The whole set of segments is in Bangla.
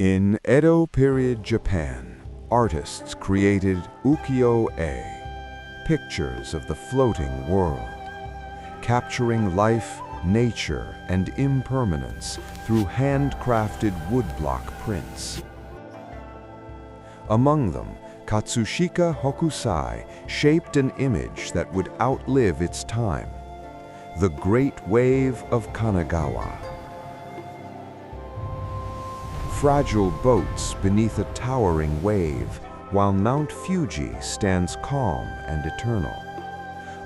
In Edo period Japan, artists created ukiyo-e, pictures of the floating world, capturing life, nature, and impermanence through handcrafted woodblock prints. Among them, Katsushika Hokusai shaped an image that would outlive its time, the Great Wave of Kanagawa. Fragile boats beneath a towering wave, while Mount Fuji stands calm and eternal,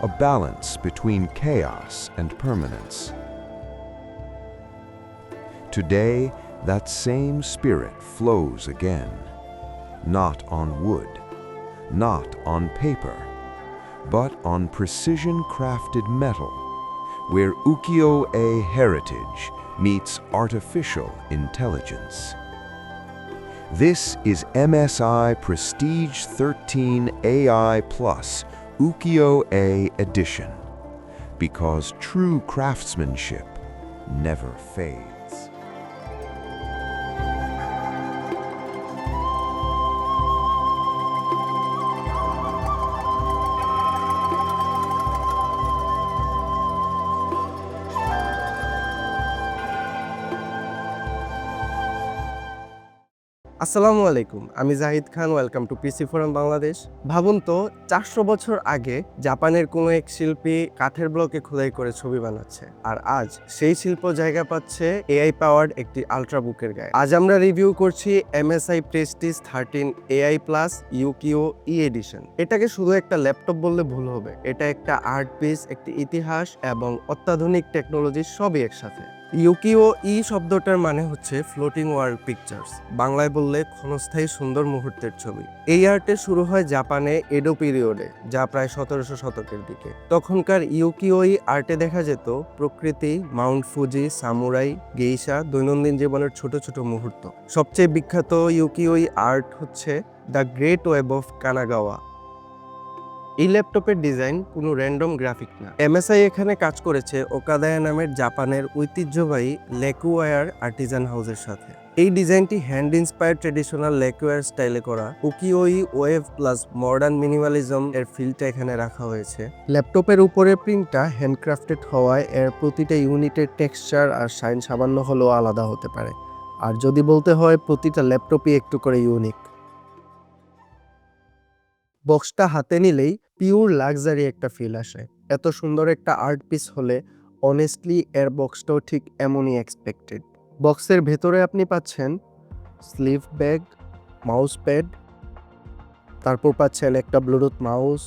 a balance between chaos and permanence. Today, that same spirit flows again, not on wood, not on paper, but on precision-crafted metal, where ukiyo-e heritage meets artificial intelligence. This is MSI Prestige 13 AI Plus Ukiyo-e Edition, because true craftsmanship never fades. আসসালামু আলাইকুম, আমি Jahid Khan. Welcome to PC forum Bangladesh. ভাবুন তো 400 বছর আগে জাপানের কোনো এক শিল্পী কাঠের ব্লকে খোদাই করে ছবি বানাচ্ছে, আর আজ সেই শিল্প জায়গা পাচ্ছে এআই পাওয়ার্ড একটি আল্ট্রাবুকের গায়ে। আজ আমরা রিভিউ করছি MSI Prestige 13 AI plus Ukiyo-e edition. এটাকে শুধু একটা ল্যাপটপ বললে ভুল হবে, এটা একটা আর্ট পিস, একটি ইতিহাস এবং অত্যাধুনিক টেকনোলজি সবই একসাথে। উকিও-ই শব্দটার মানে হচ্ছে ফ্লোটিং ওয়ার্ল্ড পিকচার্স, বাংলায় বললে ক্ষণস্থায়ী সুন্দর মুহূর্তের ছবি। এই আর্টে শুরু হয় জাপানে এডো পিরিয়ডে, যা প্রায় 1700 শতকের দিকে। তখনকার উকিও-ই আর্টে দেখা যেত প্রকৃতি, মাউন্ট ফুজি, সামুরাই, গেইশা, দৈনন্দিন জীবনের ছোট ছোট মুহূর্ত। সবচেয়ে বিখ্যাত উকিও-ই আর্ট হচ্ছে the great wave of Kanagawa. এই ল্যাপটপের ডিজাইন কোনো র্যান্ডম গ্রাফিক না। MSI এখানে কাজ করেছে ওকাদায়া নামের জাপানের ঐতিহ্যবাহী লেকুওয়্যার আর্টিজান হাউসের সাথে। এই ডিজাইনটি হ্যান্ড ইন্সপায়ার্ড ট্রেডিশনাল লেকুওয়্যার স্টাইলে করা। উকিও-ই ওয়েভ প্লাস মডার্ন মিনিমালিজম এর ফিলটা এখানে রাখা হয়েছে। ল্যাপটপের উপরে প্রিন্টটা হ্যান্ডক্রাফটেড হওয়ায় এর প্রতিটা ইউনিটের টেক্সচার আর শাইন সামান্য হলেও আলাদা হতে পারে। আর যদি বলতে হয়, প্রতিটা ল্যাপটপই একটু করে ইউনিক। বক্সটা হাতে নিলেই পিওর লাক্সারি একটা ফিল আসে। এত সুন্দর একটা আর্ট পিস হলে অনেস্টলি এর বক্সটাও ঠিক এমনই এক্সপেক্টেড। বক্সের ভেতরে আপনি পাচ্ছেন স্লিভ ব্যাগ, মাউস প্যাড, তারপর পাচ্ছেন একটা ব্লুটুথ মাউস,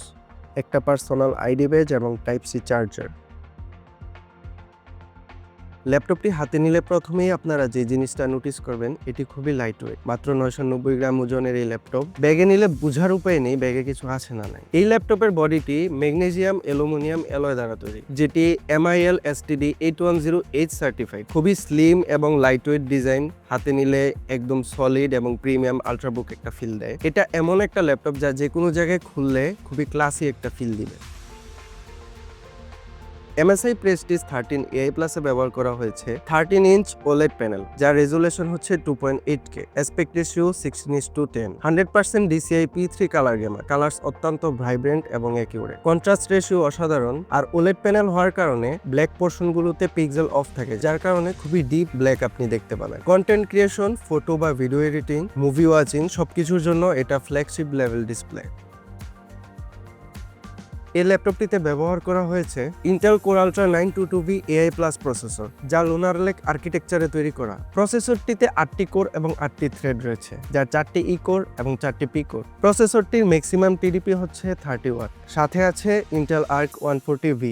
একটা পার্সোনাল আইডি ব্যাজ এবং টাইপ সি চার্জার। ল্যাপটপটি হাতে নিলে প্রথমেই আপনারা যে জিনিসটা নোটিস করবেন, এটি খুবই লাইট ওয়েট। মাত্র 990 গ্রাম ওজনের এই ল্যাপটপ। ব্যাগে নিলে বোঝার উপায় নেই ব্যাগে কিছু আছে না নাই। এই ল্যাপটপের বডিটি ম্যাগনেসিয়াম অ্যালুমিনিয়াম অ্যালয় দ্বারা তৈরি, যেটি MIL STD 810H সার্টিফাইড। খুবই স্লিম এবং লাইট ওয়েট ডিজাইন, হাতে নিলে একদম সলিড এবং প্রিমিয়াম আল্ট্রাবুক একটা ফিল দেয়। এটা এমন একটা ল্যাপটপ যা যে কোনো জায়গায় খুললে খুবই ক্লাসি একটা ফিল দিবে। MSI প্রেস্টিজ 13 AI প্লাসে ব্যবহার করা হয়েছে 13 ইঞ্চ OLED প্যানেল, যার রেজুলেশন হচ্ছে 2.8K, aspect ratio 16:10, 100% DCI P3 colour gamer. Colours অত্যন্ত ভাইব্রেন্ট এবং অ্যাকিউরেট, কন্ট্রাস্ট রেশিও অসাধারণ। আর OLED প্যানেল হওয়ার কারণে ব্ল্যাক পোর্শনগুলোতে পিক্সেল অফ থাকে, যার কারণে খুবই ডিপ ব্ল্যাক আপনি দেখতে পাবেন। কন্টেন্ট ক্রিয়েশন, ফটো বা ভিডিও এডিটিং, মুভি ওয়াচিং সবকিছুর জন্য এটা ফ্ল্যাগশিপ লেভেল ডিসপ্লে। এই ল্যাপটপটিতে ব্যবহার করা হয়েছে Intel core ultra 922V AI plus processor, যা লুনার লেক আর্কিটেকচারে তৈরি করা। প্রসেসরটিতে 8টি কোর এবং 8টি থ্রেড রয়েছে, যার 4টি ই কোর এবং 4টি পি কোর। প্রসেসরটির ম্যাক্সিমাম TDP হচ্ছে 30 ওয়াট। সাথে আছে ইন্টেল আর্ক 140V,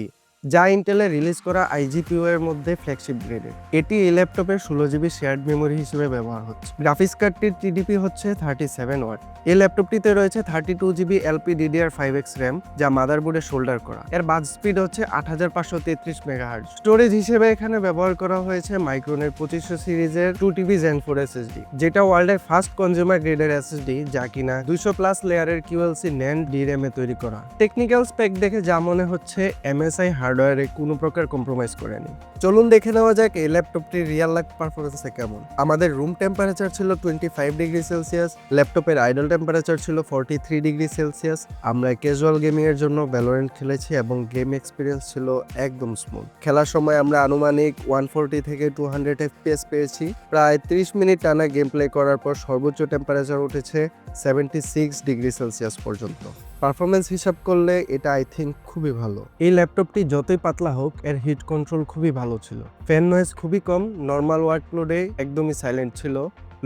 যা ইন্টেলে রিলিজ করা IGPU এর মধ্যে ফ্ল্যাগশিপ গ্রেডের। এটি এই ল্যাপটপের 16GB শেয়ার্ড মেমোরি হিসেবে ব্যবহার হচ্ছে। গ্রাফিক্স কার্ডটির TDP হচ্ছে 37 ওয়াট। এই ল্যাপটপটিতে রয়েছে 32GB LPDDR5X RAM, যা মাদারবোর্ডে শোল্ডার করা। এর বাস স্পিড হচ্ছে 8533 MHz। স্টোরেজ হিসেবে এখানে ব্যবহার করা হয়েছে মাইক্রনের 2500 সিরিজের 2TB Zen 4 SSD, যেটা ওয়ার্ল্ডের ফার্স্ট কনজিউমার গ্রেডের SSD, যা কিনা 200+ লেয়ারের QLC NAND DRAM এ তৈরি করা। টেকনিক্যাল স্পেক দেখে যা মনে হচ্ছে, MSI হার্ডওয়্যারে কোনো প্রকার কম্প্রোমাইজ করেনি। চলুন দেখে নেওয়া যাক এই ল্যাপটপটির রিয়েল লাইফ পারফরমেন্সে কেমন। আমাদের রুম টেম্পারেচার ছিল 25 ডিগ্রি সেলসিয়াস, ল্যাপটপের আইডল টেম্পারেচার ছিল 43 ডিগ্রি সেলসিয়াস। আমরা ক্যাজুয়াল গেমিং এর জন্য ভ্যালোরেন্ট খেলেছি এবং গেম এক্সপিরিয়েন্স ছিল একদম স্মুথ। খেলার সময় আমরা আনুমানিক 140 থেকে 200 FPS পেয়েছি। প্রায় 30 মিনিট টানা গেম প্লে করার পর সর্বোচ্চ টেম্পারেচার উঠেছে 76 ডিগ্রি সেলসিয়াস পর্যন্ত। পারফরমেন্স হিসাব করলে এটা আই থিঙ্ক খুবই ভালো। এই ল্যাপটপটি যতই পাতলা হোক এর হিট কন্ট্রোল খুবই ভালো ছিল। ফ্যান নয়েজ খুবই কম, নর্মাল ওয়ার্কলোডে একদমই সাইলেন্ট ছিল।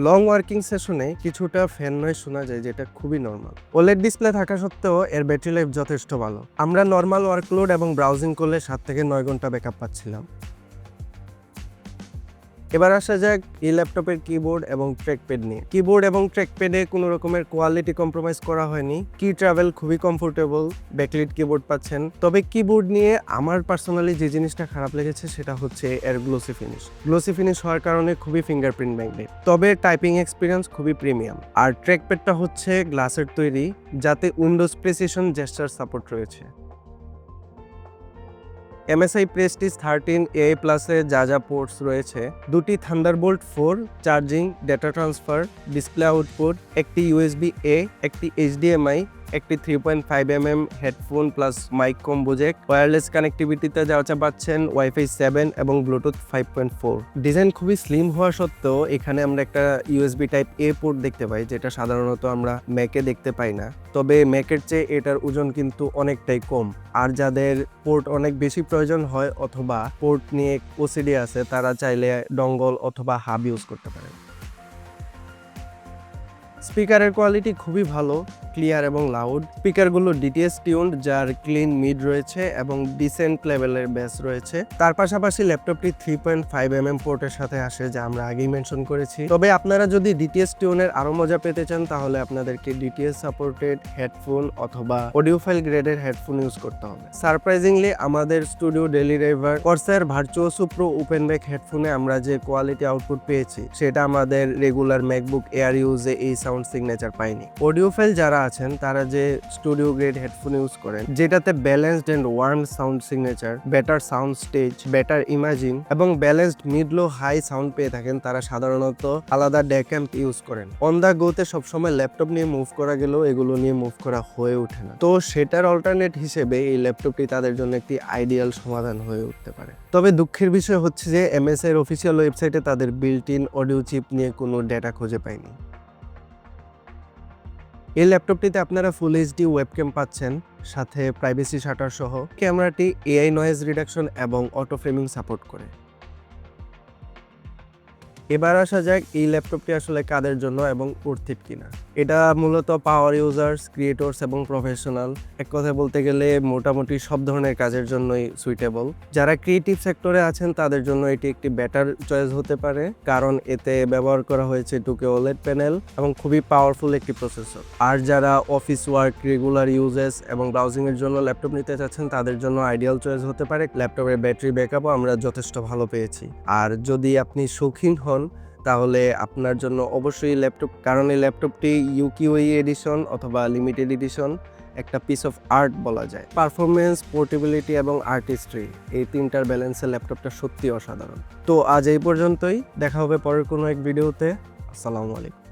লং ওয়ার্কিং সেশনে কিছুটা ফ্যান নয়েজ শোনা যায়, যেটা খুবই নর্মাল। ওলেড ডিসপ্লে থাকা সত্ত্বেও এর ব্যাটারি লাইফ যথেষ্ট ভালো। আমরা নর্মাল ওয়ার্কলোড এবং ব্রাউজিং করলে 7 থেকে 9 ঘন্টা ব্যাকআপ পাচ্ছিলাম। এবার আসা যাক এই ল্যাপটপের কিবোর্ড এবং ট্র্যাকপ্যাড নিয়ে। কিবোর্ড এবং ট্র্যাকপ্যাডে কোনো রকমের কোয়ালিটি কম্প্রোমাইজ করা হয়নি। কি ট্রাভেল খুবই কমফোর্টেবল, ব্যাকলিট কিবোর্ড পাচ্ছেন। তবে কিবোর্ড নিয়ে আমার পার্সোনালি যে জিনিসটা খারাপ লেগেছে সেটা হচ্ছে এর গ্লোসি ফিনিশ। গ্লোসি ফিনিশ হওয়ার কারণে খুবই ফিঙ্গারপ্রিন্ট ম্যাগনেট, তবে টাইপিং এক্সপিরিয়েন্স খুবই প্রিমিয়াম। আর ট্র্যাকপ্যাডটা হচ্ছে গ্লাসের তৈরি, যাতে উইন্ডোজ প্রেসিশন জেস্টার সাপোর্ট রয়েছে। MSI Prestige 13 AI প্লাসে যা পোর্টস রয়েছে, দুটি Thunderbolt 4 charging, data transfer, display output, একটি USB-A, একটি HDMI, একটি 3.5mm headphone plus mic combo jack. Wireless কানেক্টিভিটিতে যাওয়া পাচ্ছেন Wi-Fi 7 এবং ব্লুটুথ 5.4। ডিজাইন খুবই স্লিম হওয়া সত্ত্বেও এখানে আমরা একটা USB টাইপ A পোর্ট দেখতে পাই, যেটা সাধারণত আমরা ম্যাকে দেখতে পাই না। তবে ম্যাকের চেয়ে এটার ওজন কিন্তু অনেকটাই কম। আর যাদের পোর্ট অনেক বেশি প্রয়োজন হয় অথবা পোর্ট নিয়ে OCD আছে, তারা চাইলে ডঙ্গল অথবা হাব ইউজ করতে পারেন। স্পিকারের কোয়ালিটি খুবই ভালো, ক্লিয়ার এবং লাউড। স্পিকারগুলো DTS টিউনড, যার ক্লিন মিড রয়েছে এবং ডিসেন্ট লেভেলের বেস রয়েছে। তার পাশাপাশি ল্যাপটপটি 3.5mm পোর্টের সাথে আসে, যা আমরা আগেই মেনশন করেছি। তবে আপনারা যদি DTS টিউনের আরো মজা পেতে চান, তাহলে আপনাদেরকে DTS সাপোর্টেড হেডফোন অথবা অডিওফাইল গ্রেডের হেডফোন ইউজ করতে হবে। সারপ্রাইজিংলি আমাদের studio daily driver Corsair Virtuoso Pro open back হেডফোনে আমরা যে কোয়ালিটি আউটপুট পেয়েছি, সেটা আমাদের রেগুলার ম্যাকবুক এয়ার ইউজে এই সাউন্ড সিগনেচার পাইনি। অডিওফাইল যারা আছেন তারা যে স্টুডিও গ্রেড হেডফোন ইউজ করেন, যেটাতে balanced and warm sound signature, better sound stage, better imaging এবং balanced mid low high sound পেয়ে থাকেন, তারা সাধারণত আলাদা ডেক্যাম্প ইউজ করেন। অন দা গোতে সবসময় ল্যাপটপ নিয়ে মুভ করা গেলেও এগুলো নিয়ে মুভ করা হয়ে ওঠে না। তো সেটার অল্টারনেট হিসেবে এই ল্যাপটপটি তাদের জন্য একটি আইডিয়াল সমাধান হয়ে উঠতে পারে। তবে দুঃখের বিষয় হচ্ছে যে MSI এর অফিসিয়াল ওয়েবসাইটে তাদের বিল্ট ইন অডিও চিপ নিয়ে কোনো ডেটা খুঁজে পাইনি। এই ল্যাপটপটিতে আপনারা ফুল HD ওয়েবক্যাম পাচ্ছেন, সাথে প্রাইভেসি শাটার সহ। ক্যামেরাটি AI নয়েজ রিডাকশন এবং অটো ফ্রেমিং সাপোর্ট করে। এবার আসা যাক এই ল্যাপটপটি আসলে কাদের জন্য এবং অর্থিত কিনা। এটা মূলত পাওয়ার ইউজার্স, ক্রিয়েটর্স এবং প্রফেশনাল। এক কথায় বলতে গেলে মোটামুটি সব ধরনের কাজের জন্যই সুইটেবল। যারা ক্রিয়েটিভ সেক্টরে আছেন তাদের জন্য এটি একটি বেটার চয়েস হতে পারে, কারণ এতে ব্যবহার করা হয়েছে 2K OLED প্যানেল এবং খুবই পাওয়ারফুল একটি প্রসেসর। আর যারা অফিস ওয়ার্ক, রেগুলার ইউজেস এবং ব্রাউজিং এর জন্য ল্যাপটপ নিতে চাচ্ছেন, তাদের জন্য আইডিয়াল চয়েস হতে পারে। ল্যাপটপের ব্যাটারি ব্যাকআপও আমরা যথেষ্ট ভালো পেয়েছি। আর যদি আপনি শৌখিন হন, তাহলে আপনার জন্য অবশ্যই ল্যাপটপ, কারণ এই ল্যাপটপটি UKOE এডিশন অথবা লিমিটেড এডিশন, একটা পিস অফ আর্ট বলা যায়। পারফরমেন্স, পোর্টেবিলিটি এবং আর্টিস্ট্রি, এই তিনটার ব্যালেন্সে ল্যাপটপটা সত্যি অসাধারণ। তো আজ এই পর্যন্তই, দেখা হবে পরের কোনো এক ভিডিওতে। আসসালামু আলাইকুম।